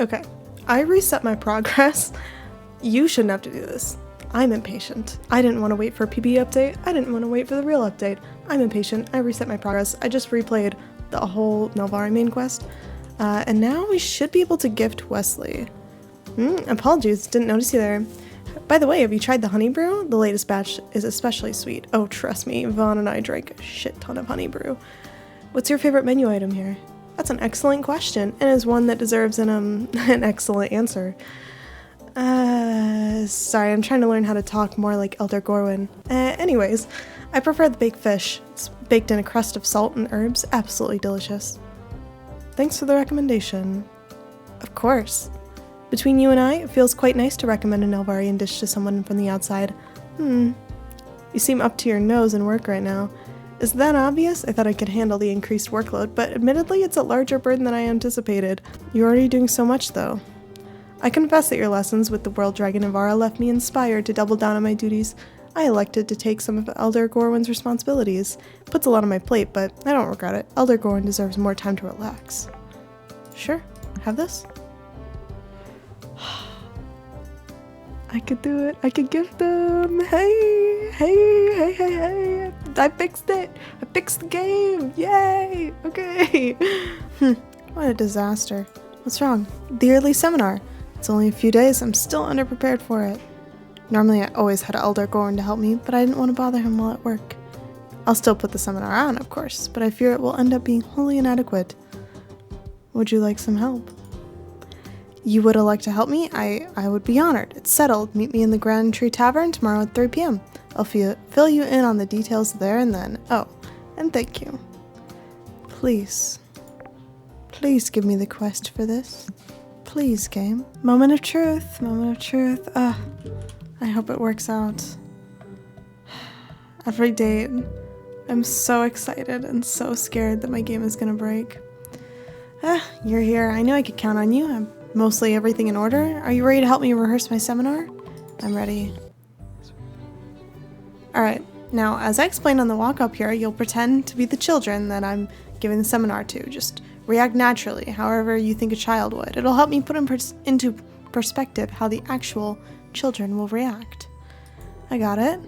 Okay, I reset my progress. You shouldn't have to do this. I'm impatient. I didn't want to wait for a PB update. I didn't want to wait for the real update. I'm impatient. I reset my progress. I just replayed the whole Nelvari main quest. And now we should be able to gift Wesley. Apologies, didn't notice you there. By the way, have you tried the honey brew? The latest batch is especially sweet. Oh, trust me, Vaughn and I drank a shit ton of honey brew. What's your favorite menu item here? That's an excellent question, and is one that deserves an excellent answer. Sorry, I'm trying to learn how to talk more like Elder Gorwin. Anyways, I prefer the baked fish. It's baked in a crust of salt and herbs. Absolutely delicious. Thanks for the recommendation. Of course. Between you and I, it feels quite nice to recommend a Nelvarian dish to someone from the outside. You seem up to your nose in work right now. Is that obvious? I thought I could handle the increased workload, but admittedly it's a larger burden than I anticipated. You're already doing so much, though. I confess that your lessons with the World Dragon Nevara left me inspired to double down on my duties. I elected to take some of Elder Gorwin's responsibilities. It puts a lot on my plate, but I don't regret it. Elder Gorwin deserves more time to relax. Sure, have this. I could do it. I could gift them. Hey. I fixed it. I fixed the game. Yay. Okay. What a disaster. What's wrong? The yearly seminar. It's only a few days. I'm still underprepared for it. Normally I always had Elder Gorwin to help me, but I didn't want to bother him while at work. I'll still put the seminar on, of course, but I fear it will end up being wholly inadequate. Would you like some help? You would like to help me? I would be honored. It's settled. Meet me in the Grand Tree Tavern tomorrow at 3 p.m. I'll fill you in on the details there and then. Oh, and thank you. Please give me the quest for this. Please, game. Moment of truth. I hope it works out. Every date, I'm so excited and so scared that my game is gonna break. You're here. I knew I could count on you. I'm mostly everything in order. Are you ready to help me rehearse my seminar? I'm ready. Alright, now as I explained on the walk up here, you'll pretend to be the children that I'm giving the seminar to. Just react naturally, however you think a child would. It'll help me put into perspective how the actual children will react. I got it.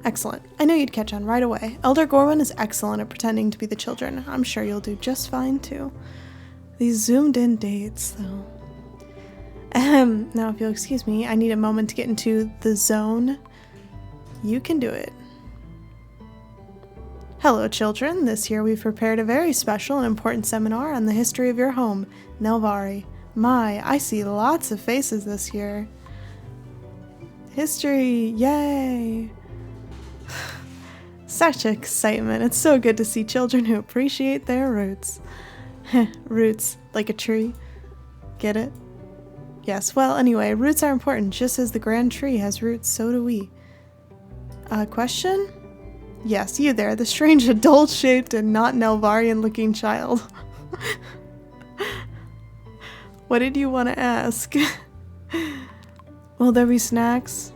Excellent. I knew you'd catch on right away. Elder Gorwin is excellent at pretending to be the children. I'm sure you'll do just fine too. These zoomed in dates, though. Now if you'll excuse me, I need a moment to get into the zone. You can do it. Hello, children. This year we've prepared a very special and important seminar on the history of your home, Nelvari. My, I see lots of faces this year. History, yay! Such excitement. It's so good to see children who appreciate their roots. Roots, like a tree. Get it? Yes, well, anyway, roots are important. Just as the grand tree has roots, so do we. Question? Yes, you there, the strange adult-shaped and not Nelvarian-looking child. What did you want to ask? Will there be snacks?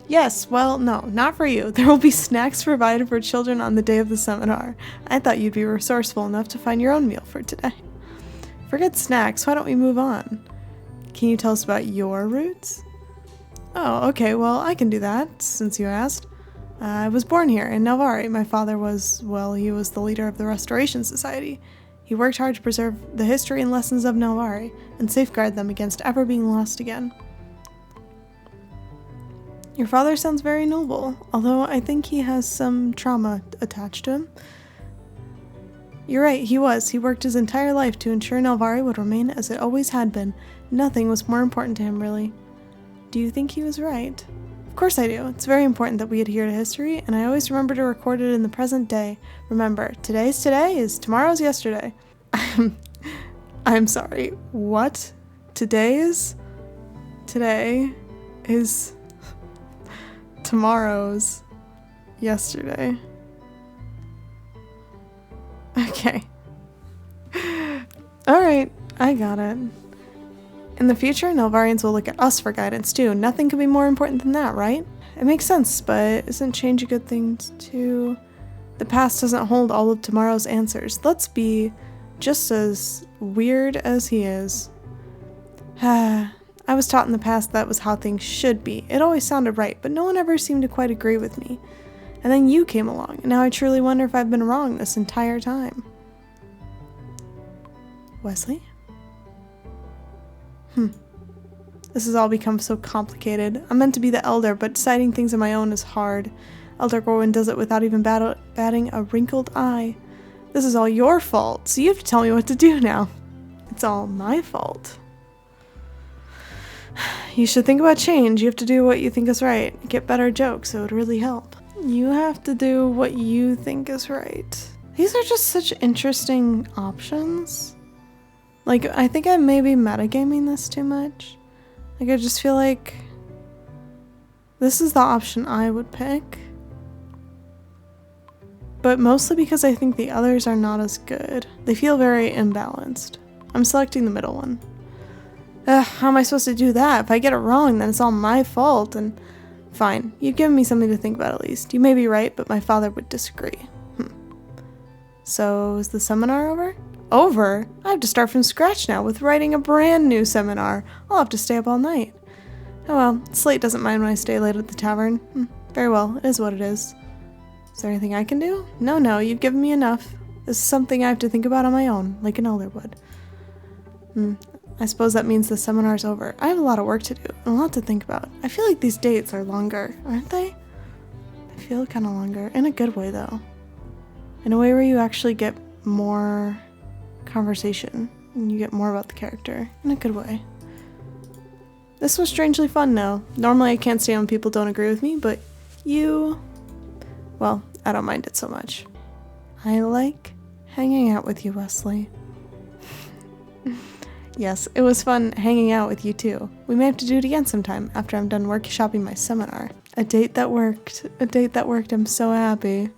Yes, well, no, not for you. There will be snacks provided for children on the day of the seminar. I thought you'd be resourceful enough to find your own meal for today. Forget snacks, why don't we move on? Can you tell us about your roots? Oh, okay, well, I can do that, since you asked. I was born here, in Nelvari. My father was, well, he was the leader of the Restoration Society. He worked hard to preserve the history and lessons of Nelvari, and safeguard them against ever being lost again. Your father sounds very noble, although I think he has some trauma attached to him. You're right, he was. He worked his entire life to ensure Nelvari would remain as it always had been. Nothing was more important to him, really. Do you think he was right? Of course I do. It's very important that we adhere to history, and I always remember to record it in the present day. Remember, today's today is tomorrow's yesterday. I'm sorry, what? Today is tomorrow's yesterday. Okay. Alright, I got it. In the future, Nelvarians will look at us for guidance too. Nothing could be more important than that, right? It makes sense, but isn't change a good thing too? The past doesn't hold all of tomorrow's answers. Let's be just as weird as he is. I was taught in the past that was how things should be. It always sounded right, but no one ever seemed to quite agree with me. And then you came along, and now I truly wonder if I've been wrong this entire time. Wesley? This has all become so complicated. I'm meant to be the elder, but deciding things on my own is hard. Elder Gorwin does it without even batting a wrinkled eye. This is all your fault, so you have to tell me what to do now. It's all my fault. You should think about change. You have to do what you think is right. Get better jokes, it would really help. You have to do what you think is right. These are just such interesting options. Like, I think I may be metagaming this too much. Like, I just feel like this is the option I would pick. But mostly because I think the others are not as good. They feel very imbalanced. I'm selecting the middle one. How am I supposed to do that? If I get it wrong, then it's all my fault, and fine. You've given me something to think about at least. You may be right, but my father would disagree. So, is the seminar over? Over? I have to start from scratch now with writing a brand new seminar. I'll have to stay up all night. Oh well, Slate doesn't mind when I stay late at the tavern. Very well, it is what it is. Is there anything I can do? No, you've given me enough. This is something I have to think about on my own, like an elder would. I suppose that means the seminar's over. I have a lot of work to do, and a lot to think about. I feel like these dates are longer, aren't they? They feel kind of longer, in a good way though. In a way where you actually get more conversation, and you get more about the character, in a good way. This was strangely fun now. Normally I can't stand when people don't agree with me, but you... well, I don't mind it so much. I like hanging out with you, Wesley. Yes, it was fun hanging out with you too. We may have to do it again sometime after I'm done workshopping my seminar. A date that worked. A date that worked. I'm so happy.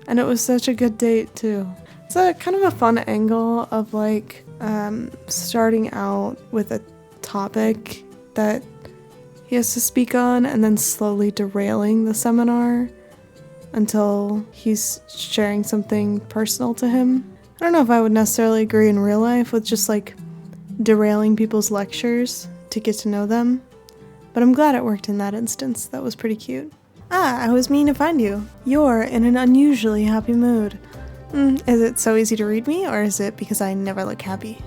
And it was such a good date too. It's a kind of a fun angle of like starting out with a topic that he has to speak on and then slowly derailing the seminar until he's sharing something personal to him. I don't know if I would necessarily agree in real life with just like derailing people's lectures to get to know them, but I'm glad it worked in that instance. That was pretty cute. I was meaning to find you. You're in an unusually happy mood. Is it so easy to read me, or is it because I never look happy?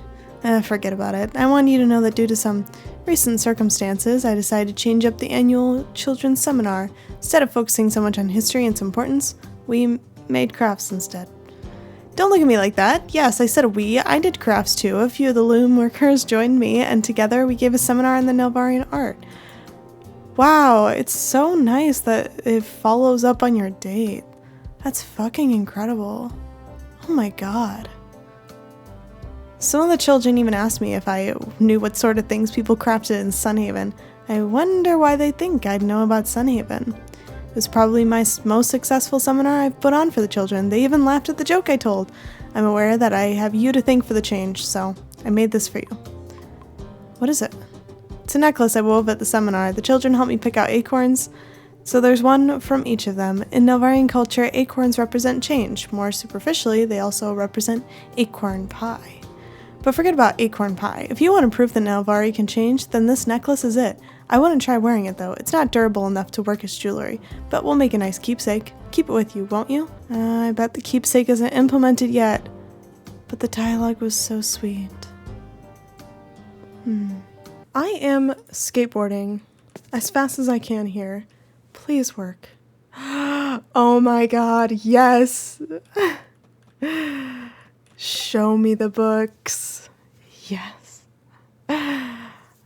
Forget about it. I want you to know that due to some recent circumstances, I decided to change up the annual children's seminar. Instead of focusing so much on history and its importance, we made crafts instead. Don't look at me like that. Yes, I said we. I did crafts too. A few of the loom workers joined me, and together we gave a seminar on the Nelvari art. Wow, it's so nice that it follows up on your date. That's fucking incredible. Oh my god. Some of the children even asked me if I knew what sort of things people crafted in Sunhaven. I wonder why they think I'd know about Sunhaven. It was probably my most successful seminar I've put on for the children. They even laughed at the joke I told. I'm aware that I have you to thank for the change, so I made this for you. What is it? It's a necklace I wove at the seminar. The children helped me pick out acorns, so there's one from each of them. In Nelvarian culture, acorns represent change. More superficially, they also represent acorn pie. But forget about acorn pie. If you want to prove that Nelvari can change, then this necklace is it. I wouldn't try wearing it though. It's not durable enough to work as jewelry, but we'll make a nice keepsake. Keep it with you, won't you? I bet the keepsake isn't implemented yet. But the dialogue was so sweet. I am skateboarding as fast as I can here. Please work. Oh my god, yes! Show me the books. Yes.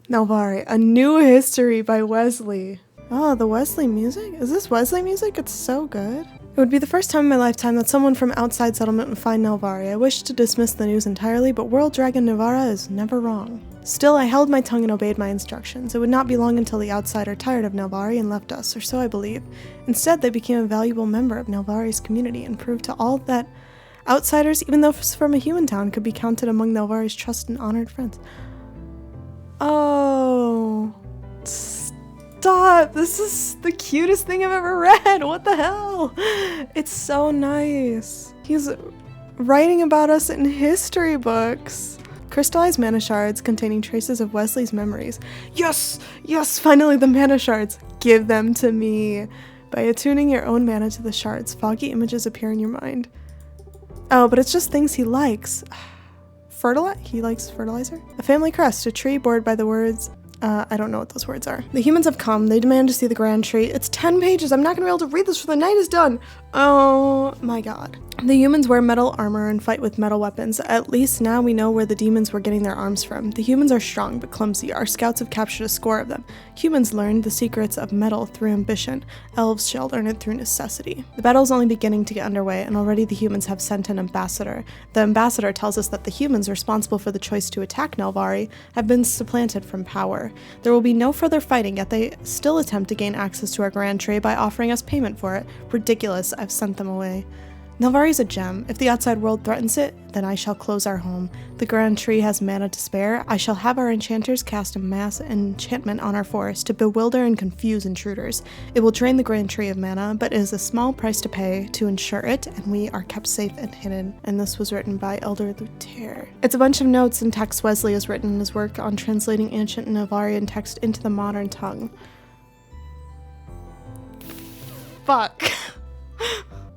Nelvari, A New History by Wesley. Oh, the Wesley music? Is this Wesley music? It's so good. It would be the first time in my lifetime that someone from outside settlement would find Nelvari. I wish to dismiss the news entirely, but World Dragon Navara is never wrong. Still, I held my tongue and obeyed my instructions. It would not be long until the outsider tired of Nelvari and left us, or so I believe. Instead, they became a valuable member of Nelvari's community and proved to all that outsiders, even though from a human town, could be counted among Nelvari's trusted and honored friends. Oh, stop! This is the cutest thing I've ever read! What the hell? It's so nice. He's writing about us in history books. Crystallized mana shards containing traces of Wesley's memories. Yes! Yes! Finally the mana shards! Give them to me! By attuning your own mana to the shards, foggy images appear in your mind. Oh, but it's just things he likes. He likes fertilizer? A family crest, a tree bored by the words... I don't know what those words are. The humans have come. They demand to see the grand tree. It's 10 pages. I'm not gonna be able to read this before the night is done. Oh my god. The humans wear metal armor and fight with metal weapons. At least now we know where the demons were getting their arms from. The humans are strong but clumsy. Our scouts have captured a score of them. Humans learned the secrets of metal through ambition. Elves shall learn it through necessity. The battle's only beginning to get underway, and already the humans have sent an ambassador. The ambassador tells us that the humans responsible for the choice to attack Nelvari have been supplanted from power. There will be no further fighting, yet they still attempt to gain access to our grand tree by offering us payment for it. Ridiculous. I've sent them away. Nelvari is a gem. If the outside world threatens it, then I shall close our home. The grand tree has mana to spare. I shall have our enchanters cast a mass enchantment on our forest to bewilder and confuse intruders. It will drain the grand tree of mana, but it is a small price to pay to ensure it, and we are kept safe and hidden. And this was written by Elder Luther. It's a bunch of notes and text Wesley has written in his work on translating ancient Nelvarian text into the modern tongue. Fuck.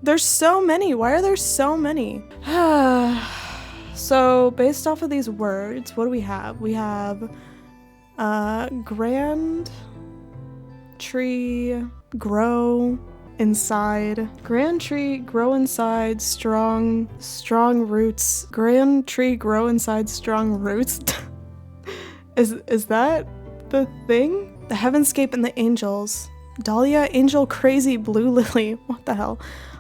There's so many. Why are there so many? So based off of these words, what do we have? We have grand tree grow inside. Grand tree grow inside strong roots. Grand tree grow inside strong roots. Is that the thing? The heavenscape and the angels. Dahlia, angel, crazy, blue lily. What the hell?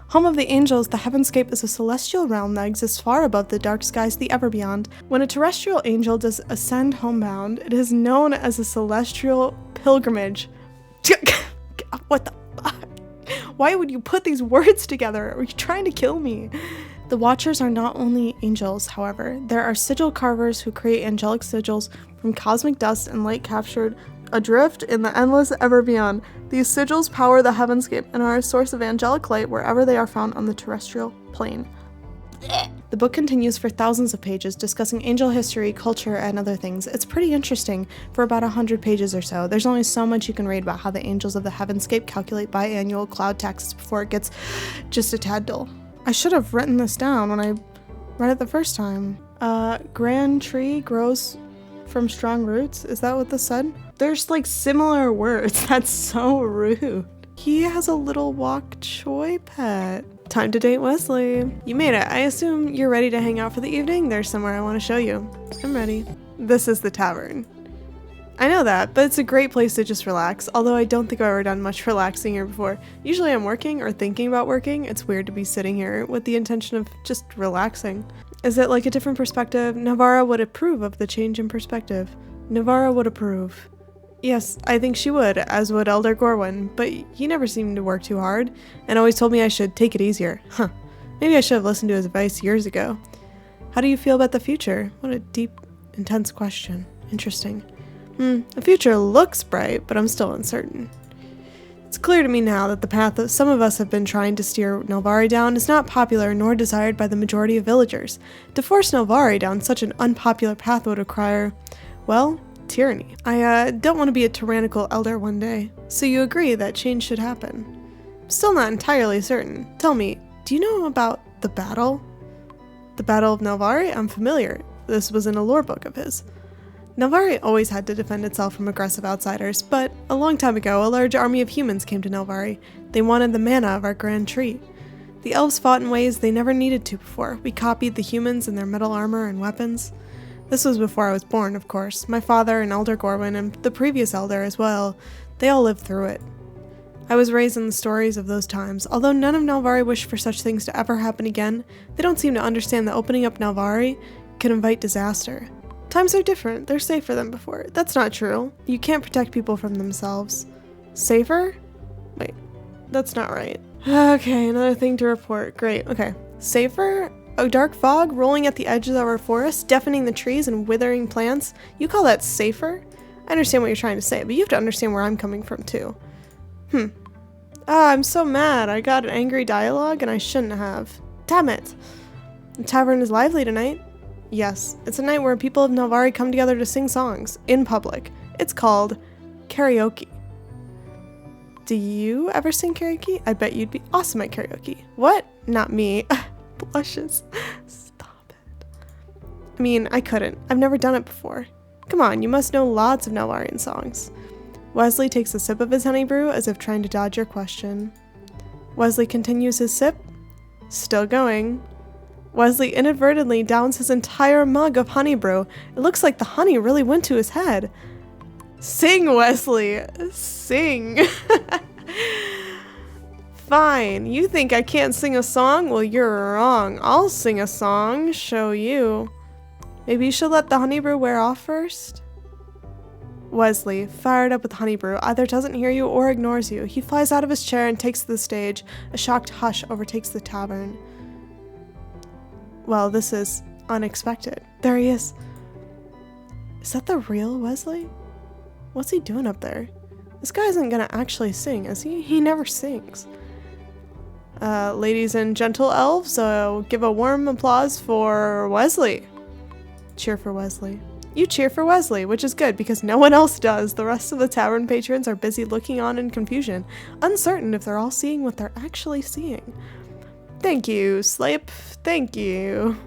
Home of the angels, the heavenscape is a celestial realm that exists far above the dark skies, the ever beyond. When a terrestrial angel does ascend homebound, it is known as a celestial pilgrimage. What the fuck? Why would you put these words together? Are you trying to kill me? The Watchers are not only angels, however. There are sigil carvers who create angelic sigils from cosmic dust and light captured adrift in the endless ever beyond. These sigils power the heavenscape and are a source of angelic light wherever they are found on the terrestrial plane. The book continues for thousands of pages, discussing angel history, culture, and other things. It's pretty interesting for about 100 pages or so. There's only so much you can read about how the angels of the heavenscape calculate biannual cloud taxes before it gets just a tad dull. I should have written this down when I read it the first time. Grand tree grows from strong roots? Is that what this said? There's like similar words. That's so rude. He has a little wok choy pet. Time to date Wesley. You made it. I assume you're ready to hang out for the evening? There's somewhere I want to show you. I'm ready. This is the tavern. I know that, but it's a great place to just relax, although I don't think I've ever done much relaxing here before. Usually I'm working or thinking about working. It's weird to be sitting here with the intention of just relaxing. Is it like a different perspective? Navarra would approve of the change in perspective. Navarra would approve. Yes, I think she would, as would Elder Gorwin, but he never seemed to work too hard, and always told me I should take it easier. Huh. Maybe I should have listened to his advice years ago. How do you feel about the future? What a deep, intense question. Interesting. The future looks bright, but I'm still uncertain. It's clear to me now that the path that some of us have been trying to steer Nelvari down is not popular nor desired by the majority of villagers. To force Nelvari down such an unpopular path would require, well, tyranny. I don't want to be a tyrannical elder one day. So you agree that change should happen? I'm still not entirely certain. Tell me, do you know about the battle? The Battle of Nelvari? I'm familiar. This was in a lore book of his. Nelvari always had to defend itself from aggressive outsiders, but a long time ago, a large army of humans came to Nelvari. They wanted the mana of our grand tree. The elves fought in ways they never needed to before. We copied the humans and their metal armor and weapons. This was before I was born, of course. My father and Elder Gorwin, and the previous elder as well, they all lived through it. I was raised in the stories of those times. Although none of Nelvari wished for such things to ever happen again, they don't seem to understand that opening up Nelvari can invite disaster. Times are different. They're safer than before. That's not true. You can't protect people from themselves. Safer? Wait, that's not right. Okay, another thing to report. Great, okay. Safer? A dark fog rolling at the edges of our forest, deafening the trees and withering plants? You call that safer? I understand what you're trying to say, but you have to understand where I'm coming from too. I'm so mad. I got an angry dialogue and I shouldn't have. Damn it. The tavern is lively tonight. Yes, it's a night where people of Nelvari come together to sing songs in public. It's called karaoke. Do you ever sing karaoke? I bet you'd be awesome at karaoke. What? Not me. Blushes. Stop it. I mean, I couldn't. I've never done it before. Come on, you must know lots of Nelvarian songs. Wesley takes a sip of his honey brew as if trying to dodge your question. Wesley continues his sip. Still going. Wesley inadvertently downs his entire mug of honey brew. It looks like the honey really went to his head. Sing, Wesley! Sing! Fine, you think I can't sing a song? Well, you're wrong. I'll sing a song, show you. Maybe you should let the honey brew wear off first? Wesley, fired up with honey brew, either doesn't hear you or ignores you. He flies out of his chair and takes to the stage. A shocked hush overtakes the tavern. Well, this is unexpected. There he is. Is that the real Wesley? What's he doing up there? This guy isn't gonna actually sing, is he? He never sings. Ladies and gentle elves, give a warm applause for Wesley. Cheer for Wesley. You cheer for Wesley, which is good because no one else does. The rest of the tavern patrons are busy looking on in confusion, uncertain if they're all seeing what they're actually seeing. Thank you, Slape. Thank you.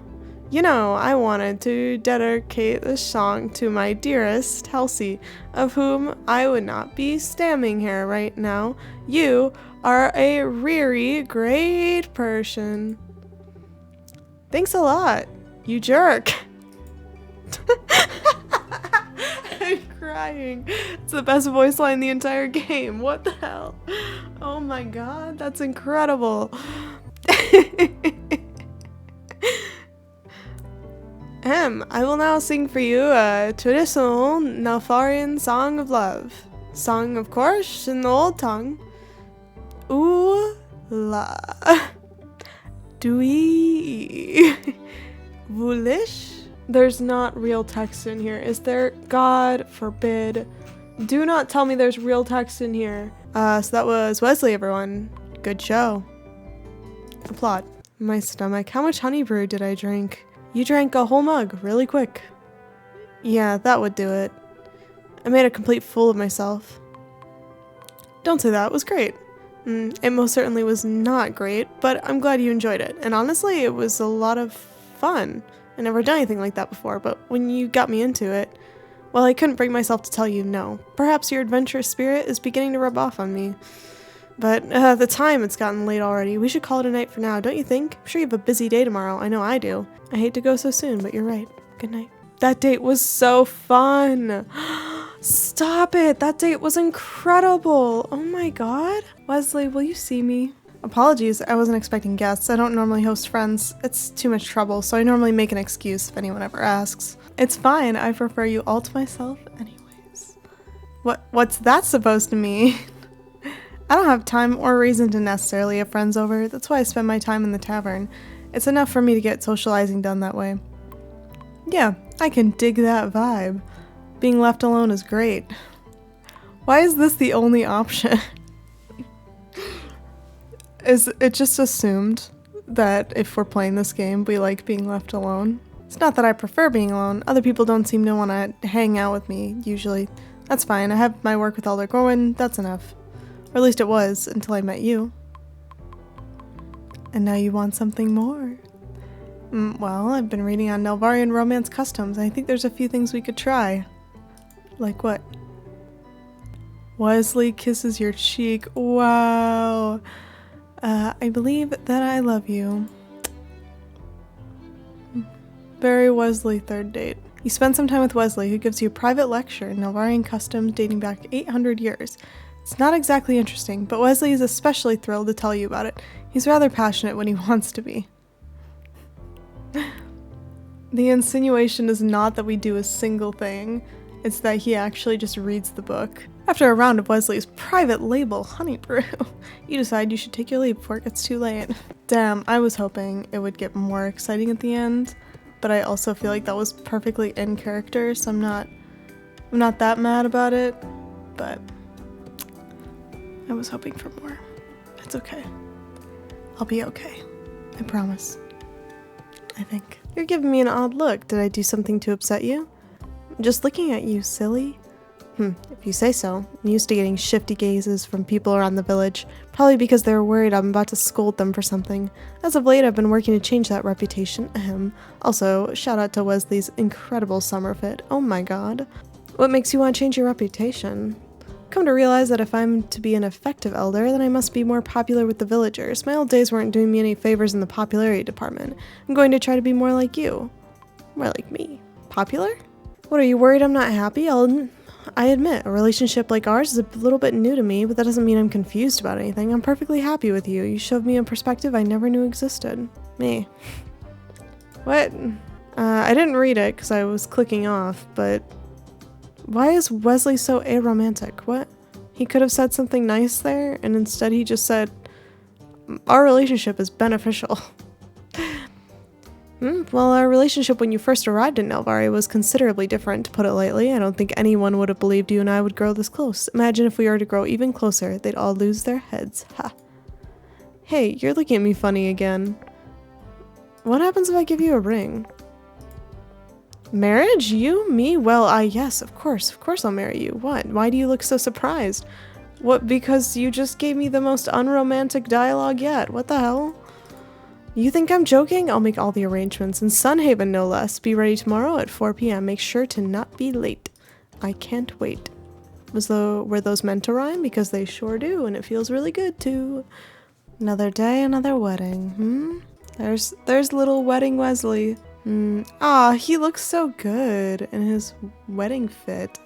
You know, I wanted to dedicate this song to my dearest Halsey, of whom I would not be standing here right now. You are a really great person. Thanks a lot, you jerk. I'm crying. It's the best voice line in the entire game. What the hell? Oh my god, that's incredible. I will now sing for you a traditional Nelvarian song of love. Sung, of course, in the old tongue. Ooh la. Dewey. Woolish? There's not real text in here, is there? God forbid. Do not tell me there's real text in here. So that was Wesley, everyone. Good show. Applaud. My stomach. How much honey brew did I drink? You drank a whole mug really quick. Yeah, that would do it. I made a complete fool of myself. Don't say that, it was great. It most certainly was not great, but I'm glad you enjoyed it. And honestly, it was a lot of fun. I never done anything like that before, but when you got me into it, well, I couldn't bring myself to tell you no. Perhaps your adventurous spirit is beginning to rub off on me. But the time, it's gotten late already. We should call it a night for now, don't you think? I'm sure you have a busy day tomorrow. I know I do. I hate to go so soon, but you're right. Good night. That date was so fun. Stop it. That date was incredible. Oh my god. Wesley, will you see me? Apologies, I wasn't expecting guests. I don't normally host friends. It's too much trouble, so I normally make an excuse if anyone ever asks. It's fine. I prefer you all to myself anyways. What's that supposed to mean? I don't have time or reason to necessarily have friends over. That's why I spend my time in the tavern. It's enough for me to get socializing done that way. Yeah, I can dig that vibe. Being left alone is great. Why is this the only option? Is it just assumed that if we're playing this game, we like being left alone? It's not that I prefer being alone. Other people don't seem to want to hang out with me, usually. That's fine. I have my work with Elder Gorwin. That's enough. Or at least it was, until I met you. And now you want something more. Well, I've been reading on Nelvarian romance customs, and I think there's a few things we could try. Like what? Wesley kisses your cheek. Wow. I believe that I love you. Very Wesley third date. You spend some time with Wesley, who gives you a private lecture in Nelvarian customs dating back 800 years. It's not exactly interesting, but Wesley is especially thrilled to tell you about it. He's rather passionate when he wants to be. The insinuation is not that we do a single thing, it's that he actually just reads the book. After a round of Wesley's private label honey brew, you decide you should take your leave before it gets too late. Damn, I was hoping it would get more exciting at the end, but I also feel like that was perfectly in character, so I'm not that mad about it, but I was hoping for more. It's okay. I'll be okay. I promise. I think. You're giving me an odd look. Did I do something to upset you? I'm just looking at you, silly. If you say so. I'm used to getting shifty gazes from people around the village, probably because they're worried I'm about to scold them for something. As of late, I've been working to change that reputation. Ahem. Also, shout out to Wesley's incredible summer fit. Oh my god. What makes you want to change your reputation? Come to realize that if I'm to be an effective elder, then I must be more popular with the villagers. My old days weren't doing me any favors in the popularity department. I'm going to try to be more like you. More like me. Popular? What, are you worried I'm not happy? I admit, a relationship like ours is a little bit new to me, but that doesn't mean I'm confused about anything. I'm perfectly happy with you. You showed me a perspective I never knew existed. Me. What? I didn't read it because I was clicking off, but why is Wesley so aromantic? What? He could have said something nice there, and instead he just said, our relationship is beneficial. Well, our relationship when you first arrived in Nelvari was considerably different, to put it lightly. I don't think anyone would have believed you and I would grow this close. Imagine if we were to grow even closer, they'd all lose their heads. Ha. Hey, you're looking at me funny again. What happens if I give you a ring? Marriage? You? Me? Well, yes, of course I'll marry you. What? Why do you look so surprised? What, because you just gave me the most unromantic dialogue yet. What the hell? You think I'm joking? I'll make all the arrangements. In Sunhaven, no less. Be ready tomorrow at 4 p.m. Make sure to not be late. I can't wait. Were those meant to rhyme? Because they sure do, and it feels really good, too. Another day, another wedding. There's little wedding Wesley. He looks so good in his wedding fit.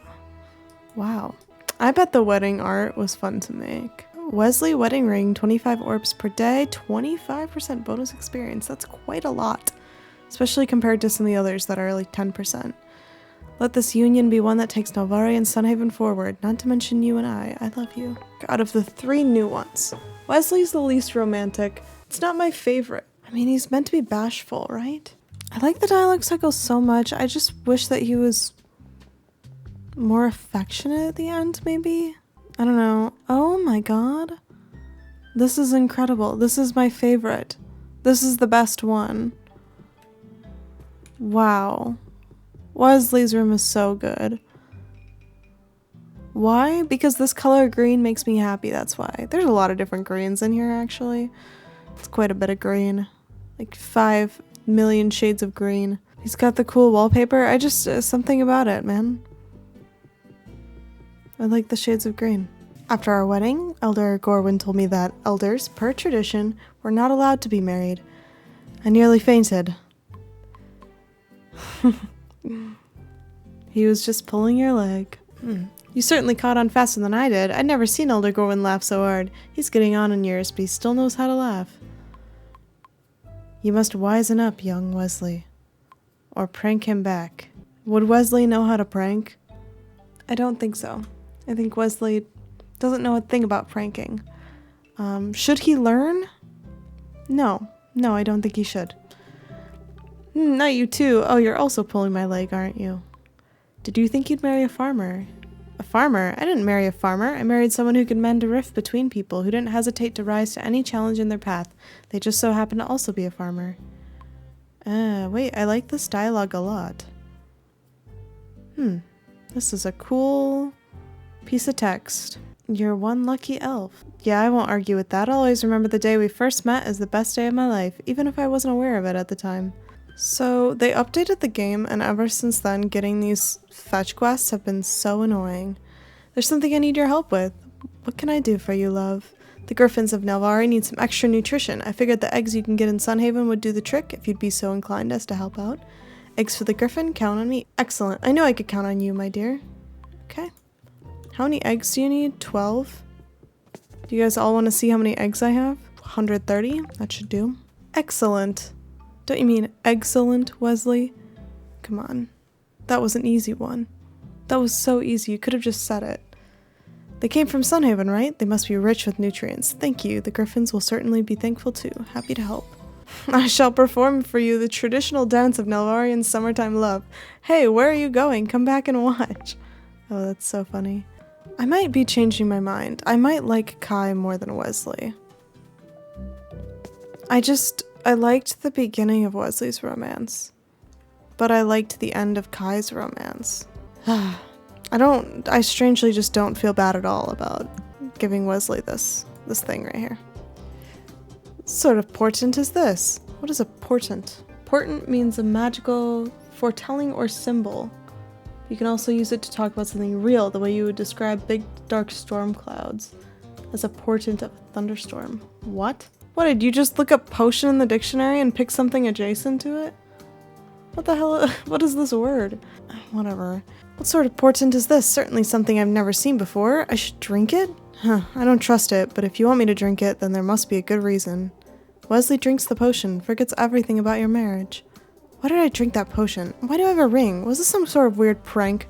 Wow. I bet the wedding art was fun to make. Wesley wedding ring, 25 orbs per day, 25% bonus experience. That's quite a lot, especially compared to some of the others that are like 10%. Let this union be one that takes Nelvari and Sunhaven forward, not to mention you and I. I love you. Out of the 3 new ones, Wesley's the least romantic. It's not my favorite. I mean, he's meant to be bashful, right? I like the dialogue cycle so much. I just wish that he was more affectionate at the end, maybe? I don't know. Oh my god. This is incredible. This is my favorite. This is the best one. Wow. Wesley's room is so good. Why? Because this color green makes me happy, that's why. There's a lot of different greens in here, actually. It's quite a bit of green. Like 5 million shades of green. He's got the cool wallpaper. Something about it, man. I like the shades of green. After our wedding, Elder Gorwin told me that elders, per tradition, were not allowed to be married. I nearly fainted. He was just pulling your leg. You certainly caught on faster than I did. I'd never seen Elder Gorwin laugh so hard. He's getting on in years, but he still knows how to laugh. You must wisen up, young Wesley. Or prank him back. Would Wesley know how to prank? I don't think so. I think Wesley doesn't know a thing about pranking. Should he learn? No, I don't think he should. Not you too. Oh, you're also pulling my leg, aren't you? Did you think you'd marry a farmer? A farmer? I didn't marry a farmer. I married someone who could mend a rift between people, who didn't hesitate to rise to any challenge in their path. They just so happened to also be a farmer. Wait, I like this dialogue a lot. This is a cool piece of text. You're one lucky elf. Yeah, I won't argue with that. I'll always remember the day we first met as the best day of my life, even if I wasn't aware of it at the time. So, they updated the game, and ever since then, getting these fetch quests have been so annoying. There's something I need your help with. What can I do for you, love? The griffins of Nelvari need some extra nutrition. I figured the eggs you can get in Sunhaven would do the trick if you'd be so inclined as to help out. Eggs for the griffin, count on me. Excellent. I knew I could count on you, my dear. Okay. How many eggs do you need? 12? Do you guys all want to see how many eggs I have? 130? That should do. Excellent. Don't you mean excellent, Wesley? Come on. That was an easy one. That was so easy. You could have just said it. They came from Sunhaven, right? They must be rich with nutrients. Thank you. The griffins will certainly be thankful too. Happy to help. I shall perform for you the traditional dance of Nelvarian summertime love. Hey, where are you going? Come back and watch. Oh, that's so funny. I might be changing my mind. I might like Kai more than Wesley. I liked the beginning of Wesley's romance. but I liked the end of Kai's romance. I strangely just don't feel bad at all about giving Wesley this thing right here. What sort of portent is this? What is a portent? Portent means a magical foretelling or symbol. You can also use it to talk about something real, the way you would describe big dark storm clouds as a portent of a thunderstorm. What? What, did you just look up potion in the dictionary and pick something adjacent to it? What the hell? What is this word? Whatever. What sort of portent is this? Certainly something I've never seen before. I should drink it? Huh, I don't trust it, but if you want me to drink it, then there must be a good reason. Wesley drinks the potion, forgets everything about your marriage. Why did I drink that potion? Why do I have a ring? Was this some sort of weird prank?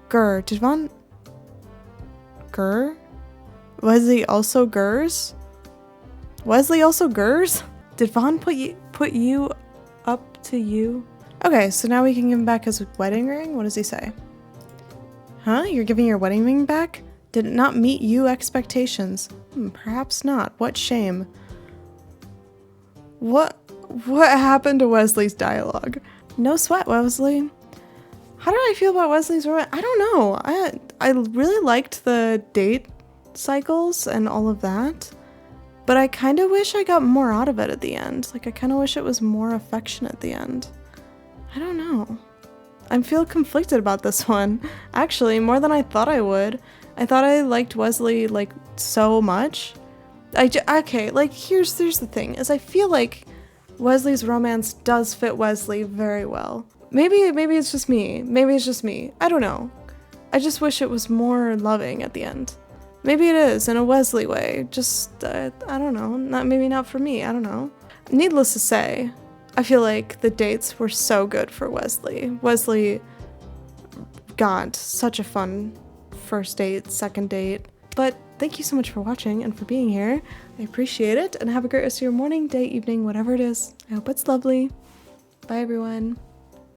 Grr, did Von... Grr? Wesley also gurs? Wesley also gurs? Did Vaughn put you up to you? Okay, so now we can give him back his wedding ring? What does he say? Huh? You're giving your wedding ring back? Did it not meet you expectations? Perhaps not. What shame. What happened to Wesley's dialogue? No sweat, Wesley. How did I feel about Wesley's romance? I don't know. I really liked the date cycles and all of that, but I kind of wish I got more out of it at the end. Like, I kind of wish it was more affectionate at the end. I don't know. I feel conflicted about this one. Actually, more than I thought I would. I thought I liked Wesley, like, so much. Okay, like, here's the thing, is I feel like Wesley's romance does fit Wesley very well. Maybe it's just me. Maybe it's just me. I don't know. I just wish it was more loving at the end. Maybe it is, in a Wesley way. Just, I don't know. Maybe not for me. I don't know. Needless to say, I feel like the dates were so good for Wesley. Wesley got such a fun first date, second date. But thank you so much for watching and for being here. I appreciate it, and have a great rest of your morning, day, evening, whatever it is. I hope it's lovely. Bye, everyone.